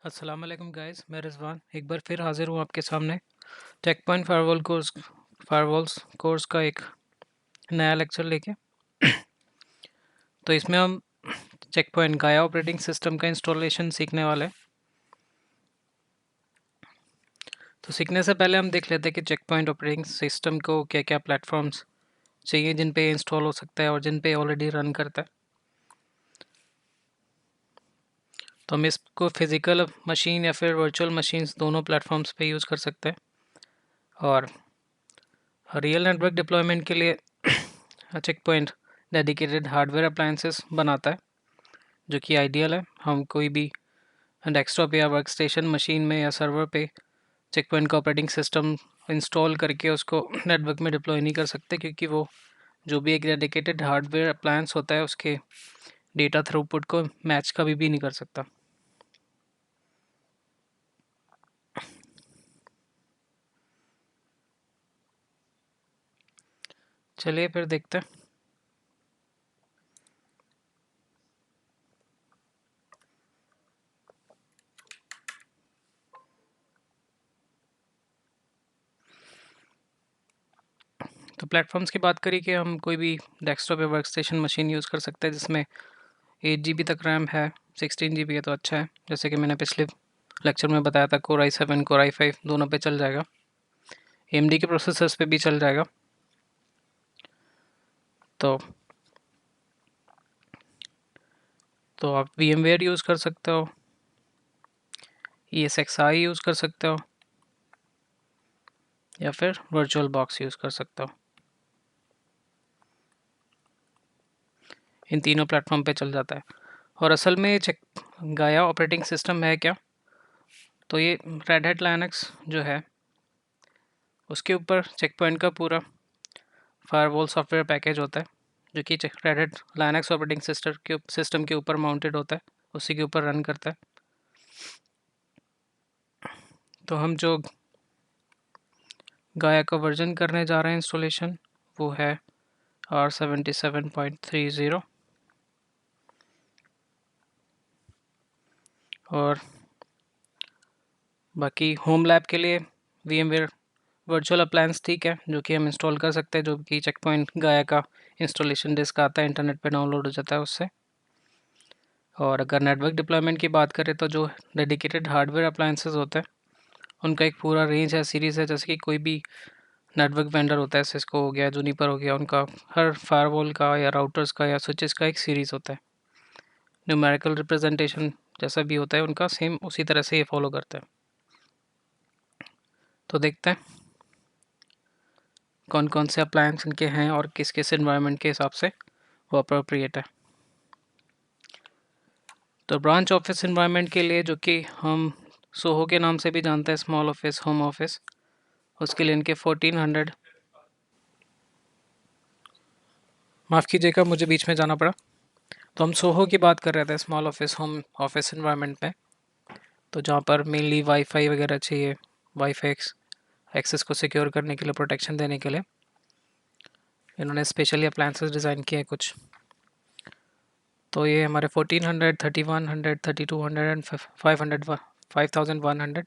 अस्सलाम वालेकुम गाइस, मैं रिजवान एक बार फिर हाजिर हूँ आपके सामने चेक पॉइंट फायरवॉल्स कोर्स का एक नया लेक्चर लेके। तो इसमें हम चेक पॉइंट गाया ऑपरेटिंग सिस्टम का इंस्टॉलेशन सीखने वाले हैं। तो सीखने से पहले हम देख लेते हैं कि चेक पॉइंट ऑपरेटिंग सिस्टम को क्या क्या प्लेटफॉर्म्स चाहिए जिन पे इंस्टॉल हो सकता है और जिन पे ऑलरेडी रन करता है। तो हम इसको फिज़िकल मशीन या फिर वर्चुअल मशीन्स दोनों प्लेटफॉर्म्स पे यूज़ कर सकते हैं। और रियल नेटवर्क डिप्लॉयमेंट के लिए check point dedicated hardware appliances बनाता है, जो कि आइडियल है। हम कोई भी डेस्कटॉप या वर्क स्टेशन मशीन में या सर्वर पे चेक पॉइंट का ऑपरेटिंग सिस्टम इंस्टॉल करके उसको नेटवर्क में डिप्लॉय नहीं कर सकते, क्योंकि वो जो भी एक डेडिकेटेड हार्डवेयर अप्लायंस होता है उसके डेटा थ्रूपुट को मैच कभी भी नहीं कर सकता। चलिए फिर देखते हैं। तो प्लेटफॉर्म्स की बात करी कि हम कोई भी डेस्कटॉप या वर्क स्टेशन मशीन यूज़ कर सकते हैं जिसमें 8 GB तक रैम है। 16 GB है तो अच्छा है, जैसे कि मैंने पिछले लेक्चर में बताया था। Core i7 Core i5 दोनों पे चल जाएगा, AMD के प्रोसेसर्स पे भी चल जाएगा। तो आप VMware यूज़ कर सकते हो, ESXi यूज़ कर सकते हो, या फिर वर्चुअल बॉक्स यूज़ कर सकते हो। इन तीनों प्लेटफॉर्म पे चल जाता है। और असल में चेक गाया ऑपरेटिंग सिस्टम है क्या? तो ये रेड हैट लाइनक्स जो है उसके ऊपर चेक पॉइंट का पूरा फायरवॉल सॉफ्टवेयर पैकेज होता है, जो कि red hat Linux operating system के ऊपर माउंटेड होता है, उसी के ऊपर रन करता है। तो हम जो गाया का वर्जन करने जा रहे हैं इंस्टॉलेशन, वो है R77.30। और बाकी होम लैब के लिए VMware वर्चुअल अप्लायंस ठीक है, जो कि हम इंस्टॉल कर सकते हैं, जो कि चेक पॉइंट गाया का इंस्टॉलेशन डिस्क आता है, इंटरनेट पे डाउनलोड हो जाता है उससे। और अगर नेटवर्क डिप्लॉयमेंट की बात करें तो जो डेडिकेटेड हार्डवेयर अप्लायंसेस होते हैं उनका एक पूरा रेंज है, सीरीज़ है। जैसे कि कोई भी नेटवर्क वेंडर होता है, सिस्को हो गया, जूनिपर हो गया, उनका हर फायरवॉल का या राउटर्स का या स्विचेस का एक सीरीज़ होता है। न्यूमेरिकल रिप्रेजेंटेशन जैसा भी होता है उनका, सेम उसी तरह से ये फॉलो करता है। तो देखते हैं कौन कौन से अप्लायंस इनके हैं और किस किस इन्वायरमेंट के हिसाब से वो अप्रोप्रिएट है। तो ब्रांच ऑफिस इन्वायरमेंट के लिए, जो कि हम सोहो के नाम से भी जानते हैं, स्मॉल ऑफिस, होम ऑफिस, उसके लिए इनके 1400, माफ़ कीजिएगा मुझे बीच में जाना पड़ा। तो हम सोहो की बात कर रहे थे, small office home office environment में। तो जहाँ पर मेनली वाईफाई वगैरह चाहिए, वाईफाई एक्सेस को सिक्योर करने के लिए, प्रोटेक्शन देने के लिए इन्होंने स्पेशली अप्लायंसेस डिज़ाइन किए हैं कुछ। तो ये हमारे 1400, 3100, 3200 एंड 500, 5100।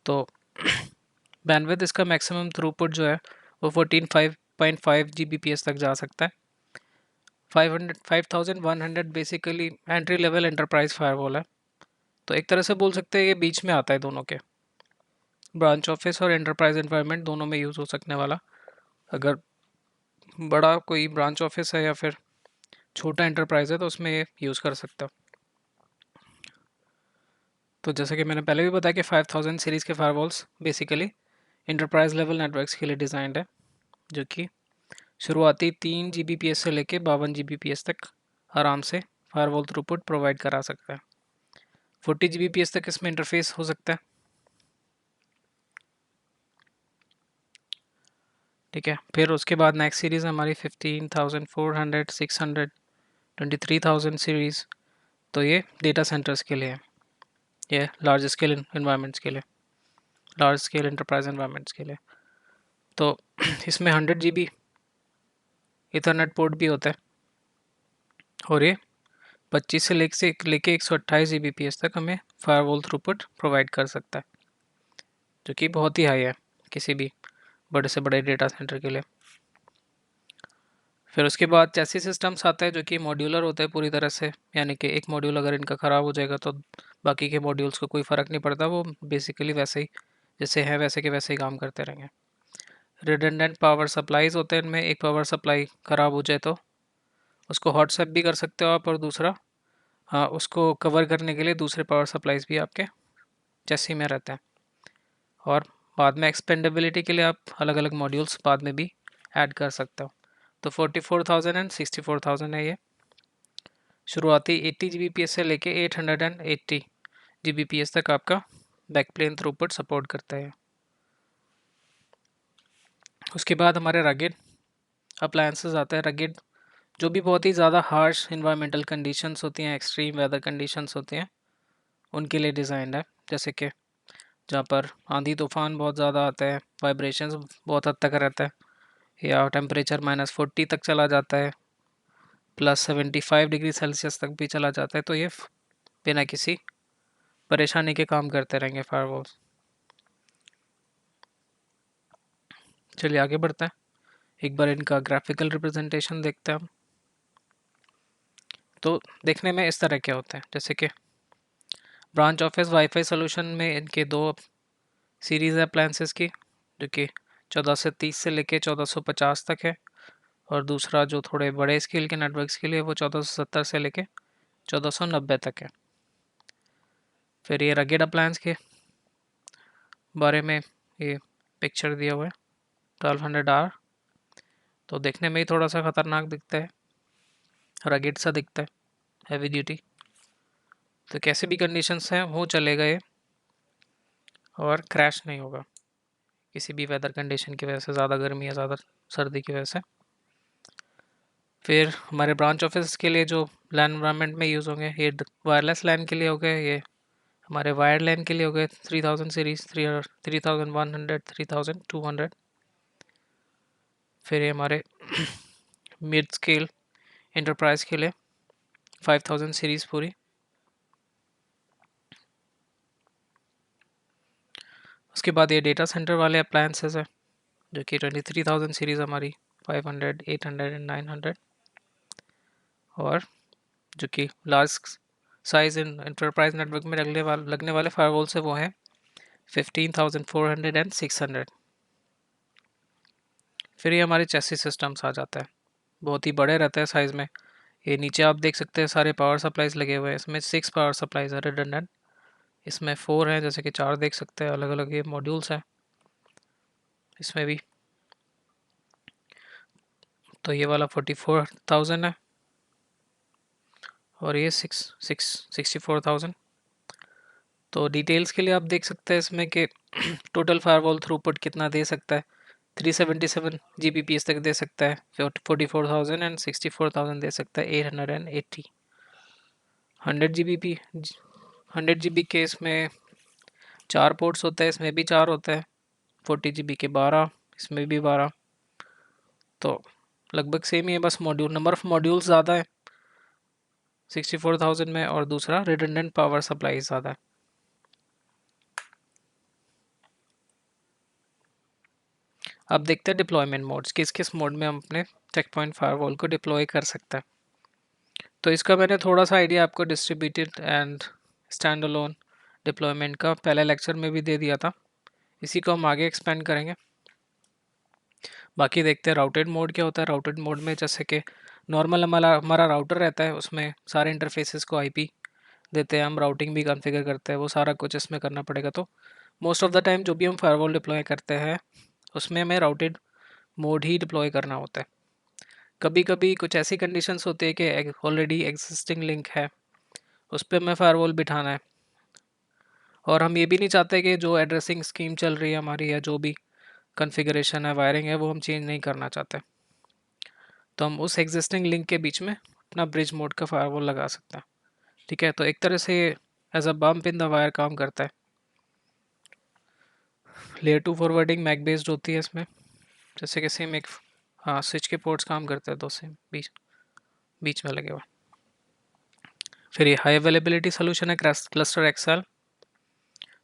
तो बैंडविड्थ इसका मैक्सिमम थ्रूपुट जो है वो 14.5 Gbps तक जा सकता है। 5100 basically entry level enterprise firewall है। तो एक तरह से बोल सकते हैं ये बीच में आता है दोनों के, ब्रांच ऑफिस और एंटरप्राइज एनवायरनमेंट दोनों में यूज़ हो सकने वाला। अगर बड़ा कोई ब्रांच ऑफिस है या फिर छोटा एंटरप्राइज है तो उसमें ये यूज़ कर सकता है। तो जैसे कि मैंने पहले भी बताया कि 5000 सीरीज़ के firewalls basically enterprise level networks के लिए डिज़ाइंड है, जो कि शुरुआती 3 Gbps से लेके 52 Gbps तक आराम से फायरवॉल थ्रूपुट प्रोवाइड करा सकता है। 40 Gbps तक इसमें इंटरफेस हो सकता है। ठीक है, फिर उसके बाद नेक्स्ट सीरीज़ हमारी 15400, 600, 23000 सीरीज़। तो ये डेटा सेंटर्स के लिए है, ये लार्ज स्केल इन्वायरमेंट्स के लिए, लार्ज स्केल एंटरप्राइज इन्वायरमेंट्स के लिए। तो इसमें 100 GB इथरनेट पोर्ट भी होता है, और ये 25 से लेके 128 Gbps तक हमें फायरवॉल थ्रूपुट प्रोवाइड कर सकता है, जो कि बहुत ही हाई है किसी भी बड़े से बड़े डेटा सेंटर के लिए। फिर उसके बाद चैसी सिस्टम्स आते हैं जो कि मॉड्यूलर होते हैं पूरी तरह से, यानी कि एक मॉड्यूल अगर इनका ख़राब हो जाएगा तो बाकी के मॉड्यूल्स को कोई फ़र्क नहीं पड़ता, वो बेसिकली वैसे ही जैसे हैं वैसे के वैसे ही काम करते रहेंगे। रिडंडेंट पावर सप्लाईज होते हैं इनमें, एक पावर सप्लाई ख़राब हो जाए तो उसको हॉट स्वैप भी कर सकते हो आप, और दूसरा हाँ उसको कवर करने के लिए दूसरे पावर सप्लाईज भी आपके चैसी में रहते हैं। और बाद में एक्सपेंडेबिलिटी के लिए आप अलग अलग मॉड्यूल्स बाद में भी ऐड कर सकते हो। तो 44,000 एंड 64,000 है ये। शुरुआती 80 Gbps से लेके 880 Gbps तक आपका बैकप्लेन थ्रूपुट सपोर्ट करता है। उसके बाद हमारे रगेड अप्लायंसेस आते हैं। रगेड जो भी बहुत ही ज़्यादा हार्श इन्वायरमेंटल कंडीशंस होती हैं, एक्सट्रीम वेदर कंडीशंस होती हैं, उनके लिए डिज़ाइंड है। जैसे कि जहाँ पर आंधी तूफान बहुत ज़्यादा आता है, वाइब्रेशंस बहुत हद तक रहता है, या टेम्परेचर -40 तक चला जाता है, +75 डिग्री सेल्सियस तक भी चला जाता है, तो ये बिना किसी परेशानी के काम करते रहेंगे फायरवॉल्स। चलिए आगे बढ़ते हैं, एक बार इनका ग्राफिकल रिप्रेजेंटेशन देखते हैं हम। तो देखने में इस तरह के होते हैं, जैसे कि ब्रांच ऑफिस वाईफाई सोल्यूशन में इनके दो सीरीज़ है अप्लायंसेस की, जो कि 1430 से लेके 1450 तक है, और दूसरा जो थोड़े बड़े स्केल के नेटवर्क्स के लिए वो 1470 से लेके 1490 तक है। फिर ये रगेड अप्लायंस के बारे में ये पिक्चर दिया हुआ है, 1200R। तो देखने में ही थोड़ा सा ख़तरनाक दिखता है, रगेड सा दिखता है, हैवी ड्यूटी। तो कैसे भी कंडीशंस हैं वो चलेगा ये, और क्रैश नहीं होगा किसी भी वेदर कंडीशन की वजह से, ज़्यादा गर्मी या ज़्यादा सर्दी की वजह से। फिर हमारे ब्रांच ऑफिस के लिए जो लैन एनवायरनमेंट में यूज़ होंगे, ये वायरलेस लैन के लिए हो गए, ये हमारे वायर्ड लैन के लिए हो गए 3000 सीरीज़, 3100, 3200। फिर ये हमारे मिड स्केल इंटरप्राइज के लिए 5000 सीरीज़ पूरी। उसके बाद ये डेटा सेंटर वाले अप्लायंसेस है, जो कि 23,000 सीरीज़ हमारी, 500, 800 एंड 900। और जो कि large size in enterprise network में लगने वाले फायरवॉल से वो हैं 15,400 एंड 600। फिर ये हमारे चेसी सिस्टम्स आ जाता है, बहुत ही बड़े रहते हैं साइज़ में। ये नीचे आप देख सकते हैं सारे पावर सप्लाईज लगे हुए हैं, इसमें 6 पावर सप्लाईज है रिडंडेंट, इसमें 4 हैं, जैसे कि 4 देख सकते हैं, अलग अलग ये मॉड्यूल्स हैं इसमें भी। तो ये वाला 44,000 है, और ये 64,000। तो डिटेल्स के लिए आप देख सकते हैं इसमें कि टोटल फायरवॉल थ्रूपुट कितना दे सकता है, 377 Gbps तक दे सकता है, 44,000 एंड 64,000 दे सकता है, 880। 100 GB के इसमें 4 पोर्ट्स होते हैं, इसमें भी 4 होते हैं, 40 GB के 12, इसमें भी 12। तो लगभग सेम ही है, बस मॉड्यूल नंबर ऑफ मॉड्यूल्स ज़्यादा है 64,000 में, और दूसरा रिडंडेंट पावर सप्लाई ज़्यादा है। अब देखते हैं डिप्लॉयमेंट मोड्स, किस किस मोड में हम अपने चेक पॉइंट फायरवॉल को डिप्लॉय कर सकते हैं। तो इसका मैंने थोड़ा सा आइडिया आपको distributed and stand alone deployment का पहले लेक्चर में भी दे दिया था, इसी को हम आगे एक्सपेंड करेंगे। बाकी देखते हैं राउटेड मोड क्या होता है। राउटेड मोड में जैसे कि नॉर्मल हमारा राउटर रहता है, उसमें सारे इंटरफेसेस को आईपी देते हैं, हम राउटिंग भी कॉन्फ़िगर करते हैं, वो सारा कुछ इसमें करना पड़ेगा। तो मोस्ट ऑफ द टाइम जो भी हम फायरवॉल डिप्लॉय करते हैं उसमें हमें राउटेड मोड ही डिप्लॉय करना होता है। कभी कभी कुछ ऐसी कंडीशंस होती है कि ऑलरेडी एग्जिस्टिंग लिंक है, उस पर हमें फायरवॉल बिठाना है, और हम ये भी नहीं चाहते कि जो एड्रेसिंग स्कीम चल रही है हमारी, या जो भी कॉन्फ़िगरेशन है, वायरिंग है, वो हम चेंज नहीं करना चाहते। तो हम उस एग्जिस्टिंग लिंक के बीच में अपना ब्रिज मोड का फायरवॉल लगा सकते हैं। ठीक है, तो एक तरह से as a bump in the wire काम करता है। लेयर 2 फॉरवर्डिंग मैक बेस्ड होती है इसमें, जैसे कि सेम एक हाँ स्विच के पोर्ट्स काम करते हैं, दो से बीच बीच में लगे हुए। फिर ये हाई अवेलेबिलिटी सोल्यूशन है क्लस्टर एक्सेल।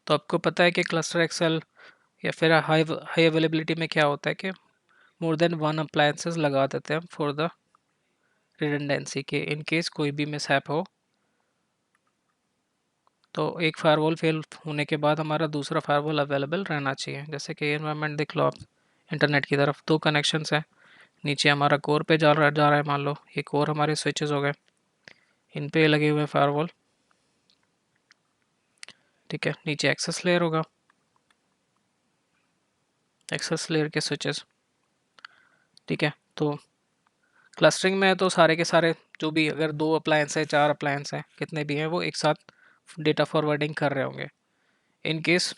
तो आपको पता है कि क्लस्टर एक्सेल या फिर हाई हाई अवेलेबिलिटी में क्या होता है कि मोर देन वन अप्लायंसेस लगा देते हैं फॉर द रिडंडेंसी के इन केस कोई भी मिसहैप हो तो एक फायरवॉल फेल होने के बाद हमारा दूसरा फायरवॉल अवेलेबल रहना चाहिए। जैसे कि एनवायरनमेंट देख लो आप, इंटरनेट की तरफ दो कनेक्शंस हैं, नीचे हमारा कोर पे जा रहा है, मान लो ये कोर हमारे स्विचेस हो गए, इन पे लगे हुए फायरवॉल। ठीक है, नीचे एक्सेस लेयर होगा, एक्सेस लेयर के स्विचेस। ठीक है, तो क्लस्टरिंग में है तो सारे के सारे जो भी, अगर दो अप्लायंस है, चार अप्लायंस है, कितने भी हैं, वो एक साथ डेटा फॉरवर्डिंग कर रहे होंगे। इन केस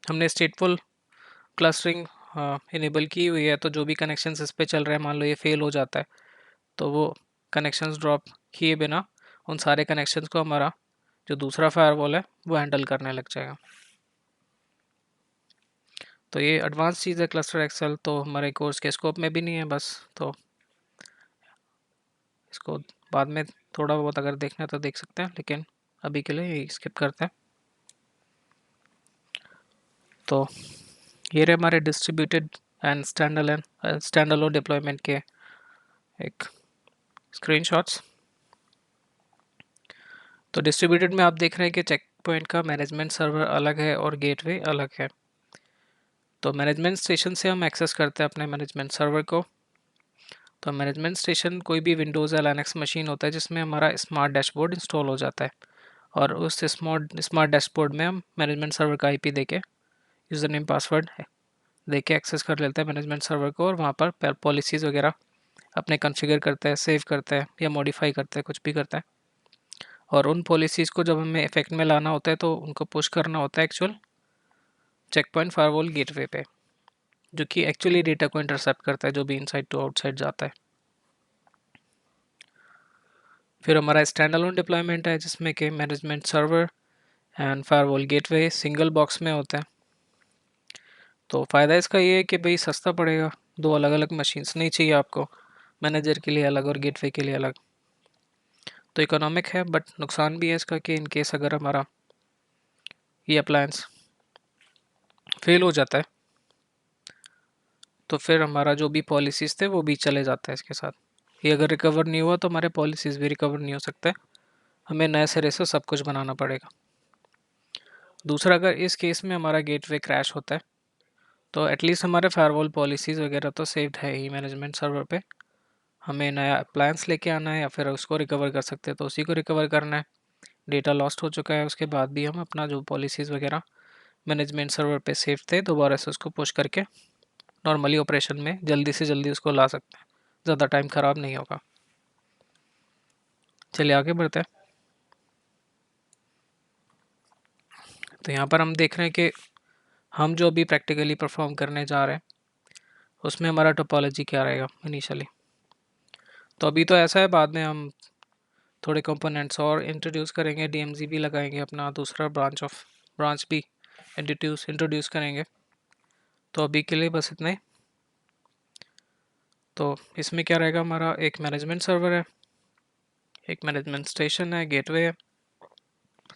हमने स्टेटफुल क्लस्टरिंग इनेबल की हुई है तो जो भी कनेक्शंस इस पे चल रहे हैं, मान लो ये फेल हो जाता है तो वो कनेक्शंस ड्रॉप किए बिना उन सारे कनेक्शंस को हमारा जो दूसरा फायरवॉल है वो हैंडल करने लग जाएगा। तो ये एडवांस चीज़ है क्लस्टर एक्सेल, तो हमारे कोर्स के स्कोप में भी नहीं है बस, तो इसको बाद में थोड़ा बहुत अगर देखना है तो देख सकते हैं, लेकिन अभी के लिए ये स्किप करते हैं। तो ये रहे हमारे डिस्ट्रीब्यूटेड एंड स्टैंडअलोन डिप्लॉयमेंट के एक स्क्रीनशॉट्स। तो डिस्ट्रीब्यूटेड में आप देख रहे हैं कि चेक पॉइंट का मैनेजमेंट सर्वर अलग है और गेटवे अलग है। तो मैनेजमेंट स्टेशन से हम एक्सेस करते हैं अपने मैनेजमेंट सर्वर को। तो मैनेजमेंट स्टेशन कोई भी विंडोज़ या लिनक्स मशीन होता है जिसमें हमारा स्मार्ट डैशबोर्ड इंस्टॉल हो जाता है, और उस स्मार्ट डैशबोर्ड में हम मैनेजमेंट सर्वर का आईपी देके यूज़र नेम पासवर्ड देके एक्सेस कर लेते हैं मैनेजमेंट सर्वर को, और वहाँ पर पॉलिसीज़ वगैरह अपने कॉन्फ़िगर करते हैं, सेव करते हैं या मॉडिफाई करते हैं, कुछ भी करते हैं। और उन पॉलिसीज़ को जब हमें इफेक्ट में लाना होता है तो उनको पुश करना होता है actual check point firewall gateway पे, जो कि एक्चुअली डेटा को इंटरसेप्ट करता है जो भी इनसाइड टू आउटसाइड जाता है। फिर हमारा स्टैंड अलोन डिप्लॉयमेंट है जिसमें कि management server and firewall gateway single box में होता है। तो फ़ायदा इसका ये है कि भाई सस्ता पड़ेगा, दो अलग अलग मशीन्स नहीं चाहिए आपको, मैनेजर के लिए अलग और गेटवे के लिए अलग। तो इकोनॉमिक है, बट नुकसान भी है इसका कि इन केस अगर हमारा ये अप्लायंस फेल हो जाता है तो फिर हमारा जो भी पॉलिसीज़ थे वो भी चले जाता है इसके साथ। ये अगर रिकवर नहीं हुआ तो हमारे पॉलिसीज़ भी रिकवर नहीं हो सकते, हमें नए सिरे से सब कुछ बनाना पड़ेगा। दूसरा, अगर इस केस में हमारा गेटवे क्रैश होता है तो एटलीस्ट हमारे फायरवॉल पॉलिसीज़ वगैरह तो सेव्ड है ही मैनेजमेंट सर्वर पे। हमें नया अप्लायंस लेके आना है या फिर उसको रिकवर कर सकते हैं तो उसी को रिकवर करना है। डेटा लॉस्ट हो चुका है उसके बाद भी हम अपना जो पॉलिसीज़ वगैरह मैनेजमेंट सर्वर पे सेव थे दोबारा से उसको पुश करके नॉर्मली ऑपरेशन में जल्दी से जल्दी उसको ला सकते हैं, ज़्यादा टाइम ख़राब नहीं होगा। चलिए आगे बढ़ते हैं। तो यहाँ पर हम देख रहे हैं कि हम जो अभी प्रैक्टिकली परफॉर्म करने जा रहे हैं उसमें हमारा टोपोलॉजी क्या रहेगा इनिशियली। तो अभी तो ऐसा है, बाद में हम थोड़े कंपोनेंट्स और इंट्रोड्यूस करेंगे, डीएमजी भी लगाएंगे, अपना दूसरा ब्रांच भी इंट्रोड्यूस करेंगे। तो अभी के लिए बस इतना ही। तो इसमें क्या रहेगा, हमारा एक मैनेजमेंट सर्वर है, एक मैनेजमेंट स्टेशन है, गेटवे है,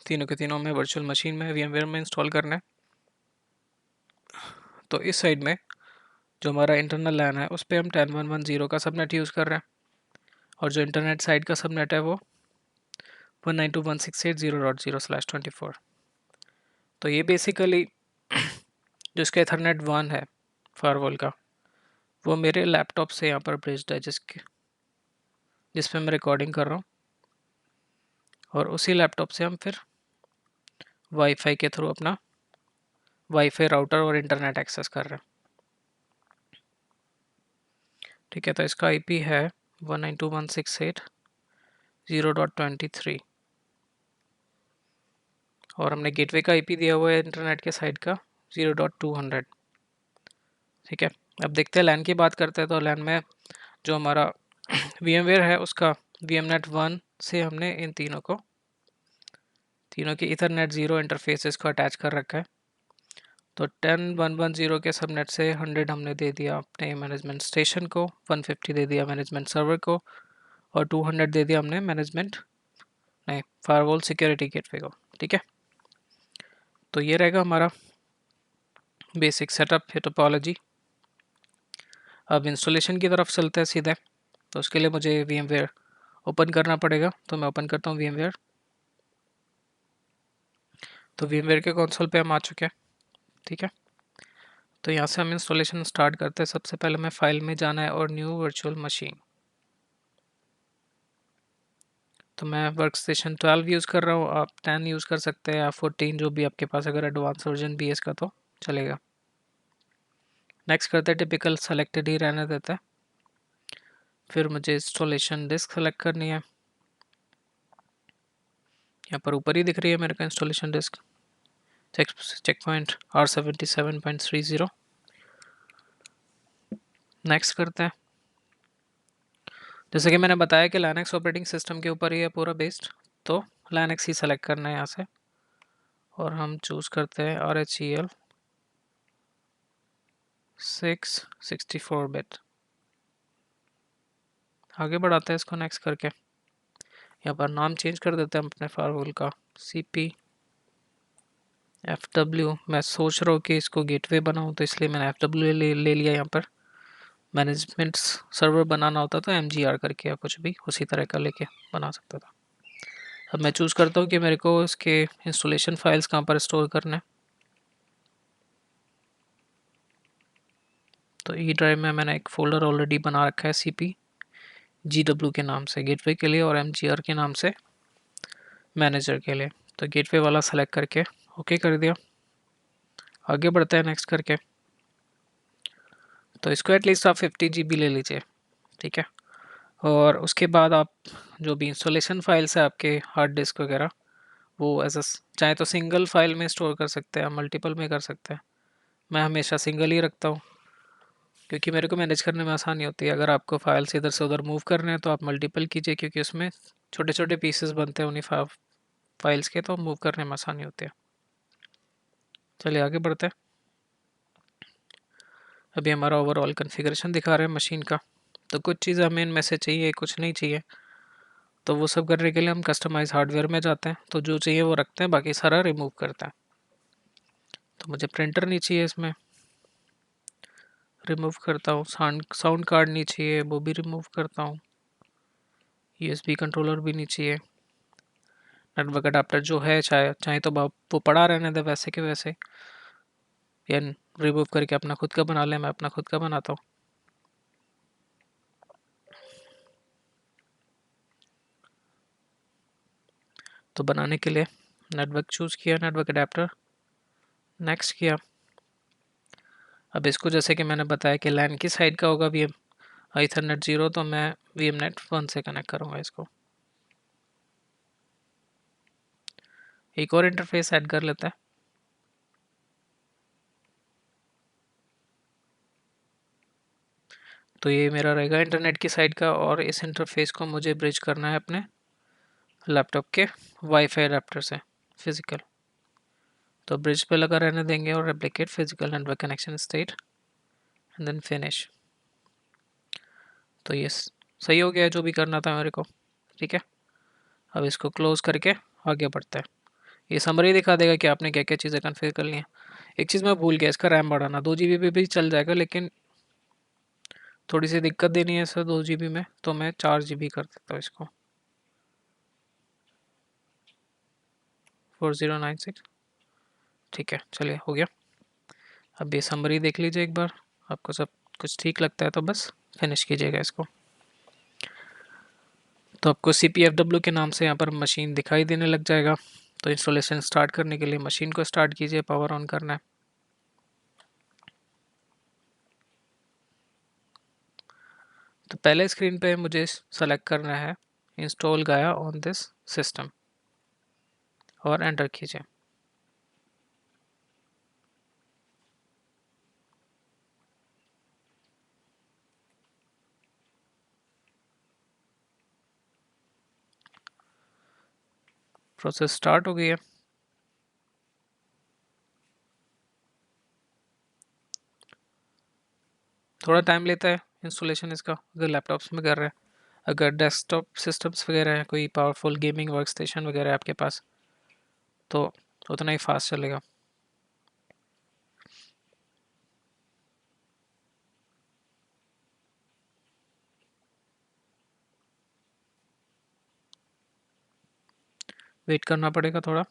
तीनों के तीनों में वर्चुअल मशीन में VMware में इंस्टॉल करना है। तो इस साइड में जो हमारा इंटरनल लैन है उस पर हम 10.1.1.0 का सबनेट यूज़ कर रहे हैं, और जो इंटरनेट साइड का सबनेट है वो 192.168.0.0/24। तो ये बेसिकली जो इसका एथरनेट 1 है फायरवॉल का, वो मेरे लैपटॉप से यहाँ पर ब्रिज्ड है जिस पे मैं रिकॉर्डिंग कर रहा हूँ, और उसी लैपटॉप से हम फिर वाईफाई के थ्रू अपना वाईफाई राउटर और इंटरनेट एक्सेस कर रहे हैं। ठीक है, तो इसका आईपी है 192.168.0.23, और हमने गेटवे का आईपी दिया हुआ है इंटरनेट के साइड का 0.200। ठीक है, अब देखते हैं लैन की बात करते हैं। तो लैन में जो हमारा VMware है उसका VMnet 1 से हमने इन तीनों के इथरनेट 0 इंटरफेसेस को अटैच कर रखा है। तो 10.1.1.0 के सबनेट से 100 हमने दे दिया अपने मैनेजमेंट स्टेशन को, 150 दे दिया मैनेजमेंट सर्वर को, और 200 दे दिया हमने मैनेजमेंट, नहीं, फायरवॉल सिक्योरिटी गेटवे को। ठीक है, तो ये रहेगा हमारा बेसिक सेटअप है, टोपोलॉजी। अब इंस्टॉलेशन की तरफ चलते हैं सीधे। तो उसके लिए मुझे VMware ओपन करना पड़ेगा, तो मैं ओपन करता हूँ VMware। तो VMware के कंसोल पे हम आ चुके हैं। ठीक है, तो यहाँ से हम इंस्टॉलेशन स्टार्ट करते हैं। सबसे पहले हमें फाइल में जाना है और न्यू वर्चुअल मशीन। तो मैं वर्क स्टेशन 12 यूज़ कर रहा हूँ, आप 10 यूज़ कर सकते हैं या 14, जो भी आपके पास अगर एडवांस वर्जन BS का तो चलेगा। नेक्स्ट करते हैं, टिपिकल सेलेक्टेड ही रहने देते हैं। फिर मुझे इंस्टॉलेशन डिस्क सेलेक्ट करनी है, यहाँ पर ऊपर ही दिख रही है मेरे को installation disk, check point R77.30। Next करते हैं। जैसे कि मैंने बताया कि लाइनक्स ऑपरेटिंग सिस्टम के ऊपर ही है पूरा बेस्ड, तो लाइनक्स ही सेलेक्ट करना है यहाँ से, और हम चूज़ करते हैं RHEL 664 बिट। आगे बढ़ाते हैं इसको नेक्स्ट करके। यहाँ पर नाम चेंज कर देते हैं अपने फायरवॉल का, CPFW। मैं सोच रहा हूँ कि इसको गेटवे बनाऊँ, तो इसलिए मैंने FW ले लिया। यहाँ पर मैनेजमेंट सर्वर बनाना होता था MGR करके, या कुछ भी उसी तरह का लेके बना सकता था। अब मैं चूज़ करता हूँ कि मेरे को इसके इंस्टॉलेशन फाइल्स कहाँ पर स्टोर करना है। तो ई ड्राइव में मैंने एक फ़ोल्डर ऑलरेडी बना रखा है CPGW के नाम से गेटवे के लिए, और MGR के नाम से मैनेजर के लिए। तो गेटवे वाला सेलेक्ट करके ओके कर दिया। आगे बढ़ते हैं नेक्स्ट करके। तो इसको एटलीस्ट आप 50 GB ले लीजिए। ठीक है, और उसके बाद आप जो भी इंस्टॉलेशन फाइल्स है आपके हार्ड डिस्क वगैरह, वो एज अ चाहे तो सिंगल फाइल में स्टोर कर सकते हैं, मल्टीपल में कर सकते हैं। मैं हमेशा सिंगल ही रखता हूँ, क्योंकि मेरे को मैनेज करने में आसानी होती है। अगर आपको फाइल्स इधर से उधर मूव करने हैं तो आप मल्टीपल कीजिए, क्योंकि उसमें छोटे छोटे पीसेस बनते हैं उन्हीं फाइल्स के, तो मूव करने में आसानी होती है। चलिए आगे बढ़ते हैं। अभी हमारा ओवरऑल कन्फिग्रेशन दिखा रहे हैं मशीन का। तो कुछ चीज़ें हमें इनमें से चाहिए, कुछ नहीं चाहिए। तो वो सब करने के लिए हम कस्टमाइज हार्डवेयर में जाते हैं, तो जो चाहिए वो रखते हैं, बाकी सारा रिमूव करते हैं। तो मुझे प्रिंटर नहीं चाहिए, इसमें रिमूव करता हूँ। साउंड कार्ड नहीं चाहिए, वो भी रिमूव करता हूँ। USB कंट्रोलर भी नहीं चाहिए। नेटवर्क अडाप्टर जो है, चाहे चाहे तो वो पड़ा रहने दे वैसे के वैसे, या रिमूव करके अपना खुद का बना ले। मैं अपना खुद का बनाता हूँ। तो बनाने के लिए नेटवर्क चूज़ किया, नेटवर्क अडेप्टर नेक्स्ट किया। अब इसको जैसे कि मैंने बताया कि लैन की साइड का होगा VM Ethernet 0, तो मैं VMNet 1 से कनेक्ट करूँगा इसको। एक और इंटरफेस ऐड कर लेते हैं। तो ये मेरा रहेगा इंटरनेट की साइड का, और इस इंटरफेस को मुझे ब्रिज करना है अपने लैपटॉप के वाईफाई अडेप्टर से फिजिकल। तो ब्रिज पे लगा रहने देंगे, और replicate physical network connection state and then finish. तो ये सही हो गया है जो भी करना था मेरे को। ठीक है, अब इसको क्लोज करके आगे बढ़ते हैं। ये समरी दिखा देगा कि आपने क्या क्या चीज़ें कन्फिगर कर ली हैं। एक चीज़ मैं भूल गया, इसका रैम बढ़ाना। 2 GB पे भी चल जाएगा, लेकिन थोड़ी सी दिक्कत देनी है सर 2 GB में, तो मैं 4 GB कर देता हूँ इसको। 4096। ठीक है, चलिए हो गया। अब ये समरी देख लीजिए एक बार, आपको सब कुछ ठीक लगता है तो बस फिनिश कीजिएगा इसको। तो आपको CPFW के नाम से यहाँ पर मशीन दिखाई देने लग जाएगा। तो इंस्टॉलेशन स्टार्ट करने के लिए मशीन को स्टार्ट कीजिए, पावर ऑन करना है। तो पहले स्क्रीन पे मुझे सेलेक्ट करना है इंस्टॉल गाया ऑन दिस सिस्टम, और एंटर कीजिए। प्रोसेस स्टार्ट हो गई है। थोड़ा टाइम लेता है इंस्टॉलेशन इसका, अगर लैपटॉप्स में कर रहे हैं। अगर डेस्कटॉप सिस्टम्स वगैरह हैं, कोई पावरफुल गेमिंग वर्क स्टेशन वगैरह है आपके पास, तो उतना ही फास्ट चलेगा। वेट करना पड़ेगा थोड़ा।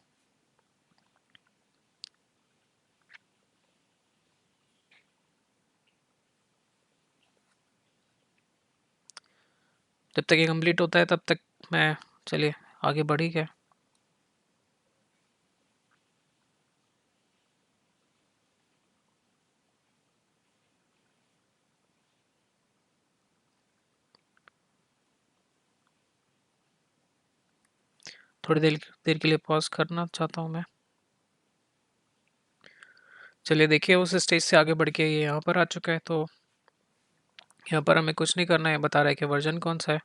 जब तक ये कंप्लीट होता है तब तक मैं, चलिए आगे बढ़ी क्या। थोड़ी देर देर के लिए पॉज करना चाहता हूँ मैं। चलिए देखिए, उस स्टेज से आगे बढ़ के ये यहाँ पर आ चुका है। तो यहाँ पर हमें कुछ नहीं करना है, बता रहा है कि वर्जन कौन सा है।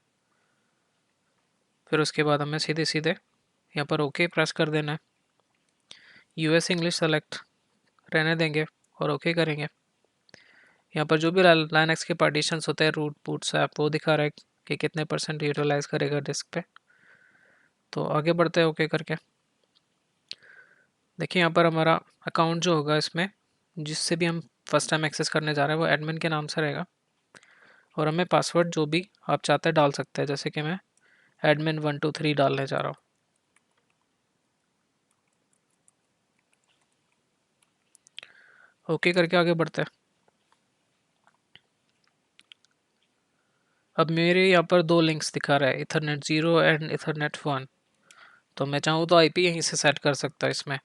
फिर उसके बाद हमें सीधे सीधे यहाँ पर ओके प्रेस कर देना है। यूएस इंग्लिश सेलेक्ट रहने देंगे और ओके करेंगे। यहाँ पर जो भी लाइनक्स के पार्टीशंस होते हैं, रूट बूट ऐप, वो दिखा रहा है कि कितने % यूटिलाइज करेगा डिस्क पे। तो आगे बढ़ते हैं ओके करके। देखिए यहाँ पर हमारा अकाउंट जो होगा इसमें, जिससे भी हम फर्स्ट टाइम एक्सेस करने जा रहे हैं, वो एडमिन के नाम से रहेगा। और हमें पासवर्ड जो भी आप चाहते हैं डाल सकते हैं, जैसे कि मैं admin123 डालने जा रहा हूँ। ओके करके आगे बढ़ते हैं। अब मेरे यहाँ पर दो लिंक्स दिखा रहा है, इथरनेट 0 एंड इथरनेट 1। तो मैं चाहूँ तो आईपी यहीं से सेट कर सकता हूँ इसमें।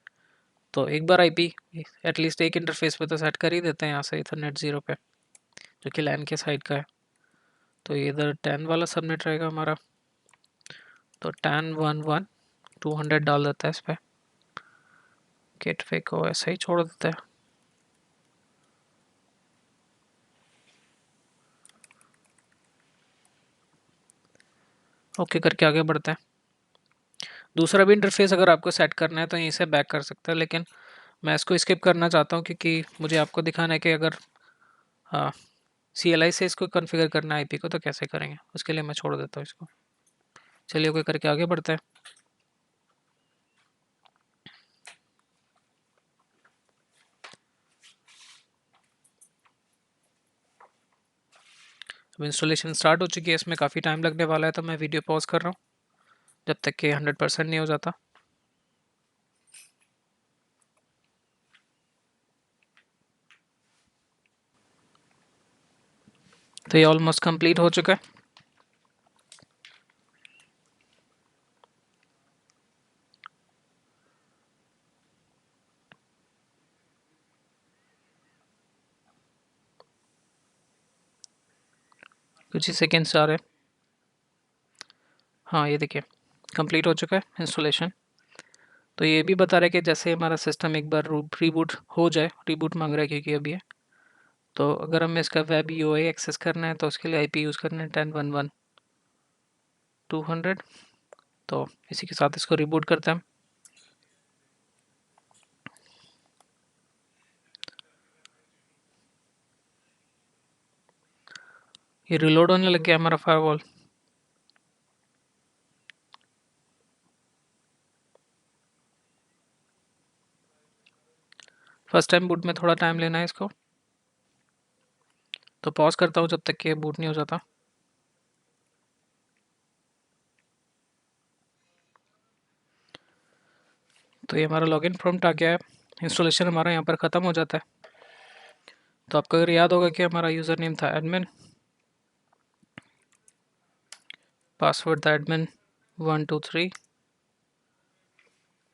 तो एक बार आईपी एटलीस्ट एक इंटरफेस पे तो सेट कर ही देते हैं यहाँ से, इथरनेट 0 पे, जो कि लैन के साइड का है। तो ये इधर 10 वाला सबनेट रहेगा हमारा। तो 10.1.1 200 डाल देता है इस पर। गेटवे को ऐसा ही छोड़ देता है। ओके करके आगे बढ़ते हैं। दूसरा भी इंटरफेस अगर आपको सेट करना है तो यहीं से बैक कर सकते हैं, लेकिन मैं इसको स्किप करना चाहता हूँ क्योंकि मुझे आपको दिखाना है कि अगर हाँ CLI से इसको कॉन्फ़िगर करना है आईपी को, तो कैसे करेंगे, उसके लिए मैं छोड़ देता हूँ इसको। चलिए ओके करके आगे बढ़ते हैं। अब इंस्टॉलेशन स्टार्ट हो चुकी है, इसमें काफ़ी टाइम लगने वाला है, तो मैं वीडियो पॉज कर रहा हूँ जब तक कि 100% नहीं हो जाता। तो ये ऑलमोस्ट कंप्लीट हो चुका है। कुछ ही सेकेंड्स आ रहे हैं। हाँ ये देखिए कंप्लीट हो चुका है इंस्टॉलेशन। तो ये भी बता रहा है कि जैसे हमारा सिस्टम एक बार रीबूट हो जाए, रीबूट मांग रहा है क्योंकि अभी है, तो अगर हमें इसका वेब यूआई एक्सेस करना है तो उसके लिए आईपी यूज़ करना है 10.1.1.200। तो इसी के साथ इसको रिबूट करते हैं। ये रिलोड होने लग गया हमारा फायरवॉल। फर्स्ट टाइम बूट में थोड़ा टाइम लेना है इसको, तो पॉज करता हूँ जब तक कि बूट नहीं हो जाता। तो ये हमारा लॉगिन प्रॉम्प्ट आ गया है। इंस्टॉलेशन हमारा यहाँ पर ख़त्म हो जाता है। तो आपको अगर याद होगा कि हमारा यूज़र नेम था एडमिन, पासवर्ड था admin123।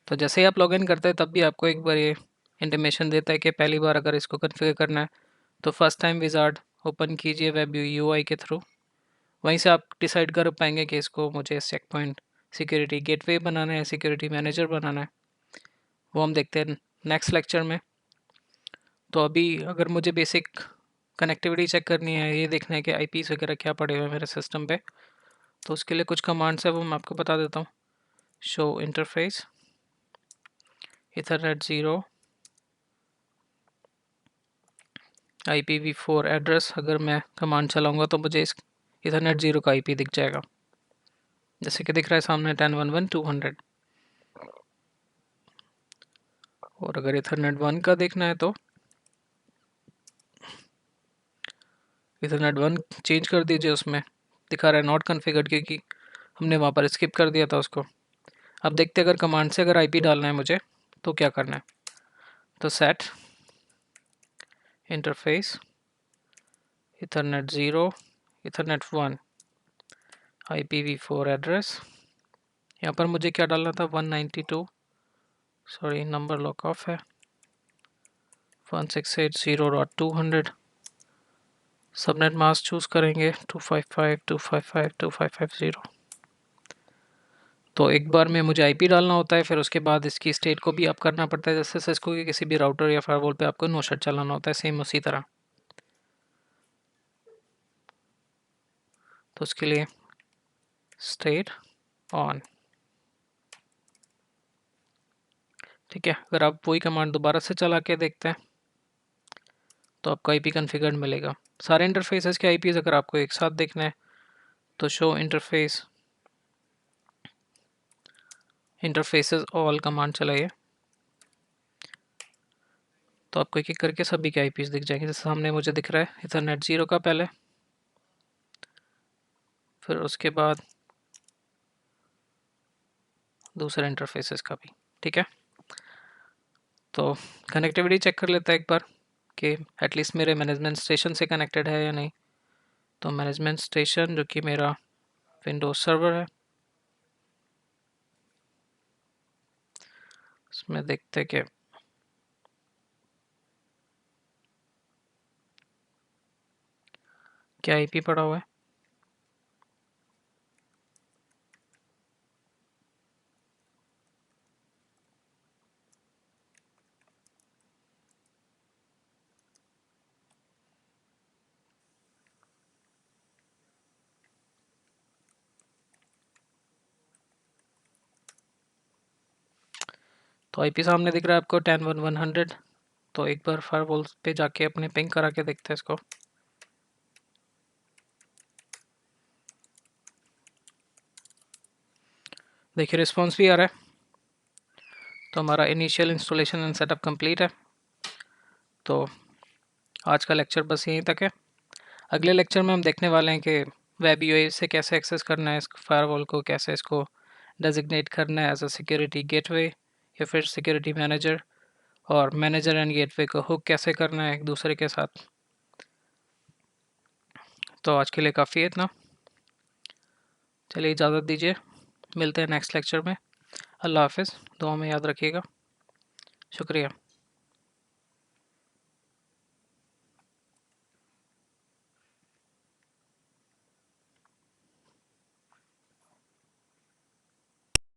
तो जैसे ही आप लॉगिन करते हैं तब भी आपको एक बार ये इंटीमेशन देता है कि पहली बार अगर इसको कॉन्फ़िगर करना है तो फर्स्ट टाइम विजार्ड ओपन कीजिए वेब यूआई के थ्रू। वहीं से आप डिसाइड कर पाएंगे कि इसको मुझे चेक पॉइंट सिक्योरिटी गेटवे बनाना है, सिक्योरिटी मैनेजर बनाना है। वो हम देखते हैं नेक्स्ट लेक्चर में। तो अभी अगर मुझे बेसिक कनेक्टिविटी चेक करनी है, ये देखना है कि आईपीस वगैरह क्या पड़े हुए हैं मेरे सिस्टम पे, तो उसके लिए कुछ कमांड्स है वो मैं आपको बता देता हूँ। Show interface Ethernet 0 IPv4 address. अगर मैं कमांड चलाऊँगा तो मुझे ईथरनेट 0 का आईपी दिख जाएगा, जैसे कि दिख रहा है सामने 10.1.1.200। और अगर ईथरनेट 1 का देखना है तो ईथरनेट 1 चेंज कर दीजिए, उसमें दिखा रहा है नॉट कॉन्फ़िगर्ड, क्योंकि हमने वहाँ पर स्किप कर दिया था उसको। अब देखते हैं अगर कमांड से अगर आईपी डालना है मुझे तो क्या करना है। तो set interface Ethernet 0 Ethernet 1 IPv4 address, यहाँ पर मुझे क्या डालना था 192, सॉरी नंबर लॉक ऑफ है, 168.0.200। सबनेट मास्क चूज़ करेंगे 255.255.255.0। तो एक बार में मुझे आईपी डालना होता है, फिर उसके बाद इसकी स्टेट को भी आप करना पड़ता है, जैसे सिस्को के किसी भी राउटर या फायरवॉल पे आपको नो शट चलाना होता है, सेम उसी तरह। तो उसके लिए स्टेट ऑन, ठीक है। अगर आप वही कमांड दोबारा से चला के देखते हैं तो आपको आईपी कॉन्फ़िगर्ड मिलेगा। सारे इंटरफेसेस के आईपीज़ अगर आपको एक साथ देखना है तो शो इंटरफेसेस ऑल कमांड चलाइए, तो आपको एक एक करके सभी के आईपीज़ दिख जाएंगे। जैसे सामने मुझे दिख रहा है ईथरनेट 0 का पहले, फिर उसके बाद दूसरे इंटरफेसेस का भी, ठीक है। तो कनेक्टिविटी चेक कर लेते हैं एक बार कि एटलीस्ट मेरे मैनेजमेंट स्टेशन से कनेक्टेड है या नहीं। तो मैनेजमेंट स्टेशन जो कि मेरा विंडोज सर्वर है, उसमें देखते हैं कि क्या आईपी पड़ा हुआ है। तो आईपी सामने दिख रहा है आपको 10.1.100। तो एक बार फायरवॉल पे जाके अपने पिंग करा के देखते हैं इसको। देखिए रिस्पॉन्स भी आ रहा है। तो हमारा initial installation and setup complete है। तो आज का लेक्चर बस यहीं तक है। अगले लेक्चर में हम देखने वाले हैं कि वेब यूआई से कैसे एक्सेस करना है इस फायरवॉल को, कैसे इसको डेजिग्नेट करना है एज अ सिक्योरिटी गेटवे या फिर सिक्योरिटी मैनेजर, और मैनेजर एंड गेटवे को हुक कैसे करना है एक दूसरे के साथ। तो आज के लिए काफ़ी है इतना, चलिए इजाज़त दीजिए, मिलते हैं नेक्स्ट लेक्चर में। अल्लाह हाफिज़, दुआ में याद रखिएगा, शुक्रिया।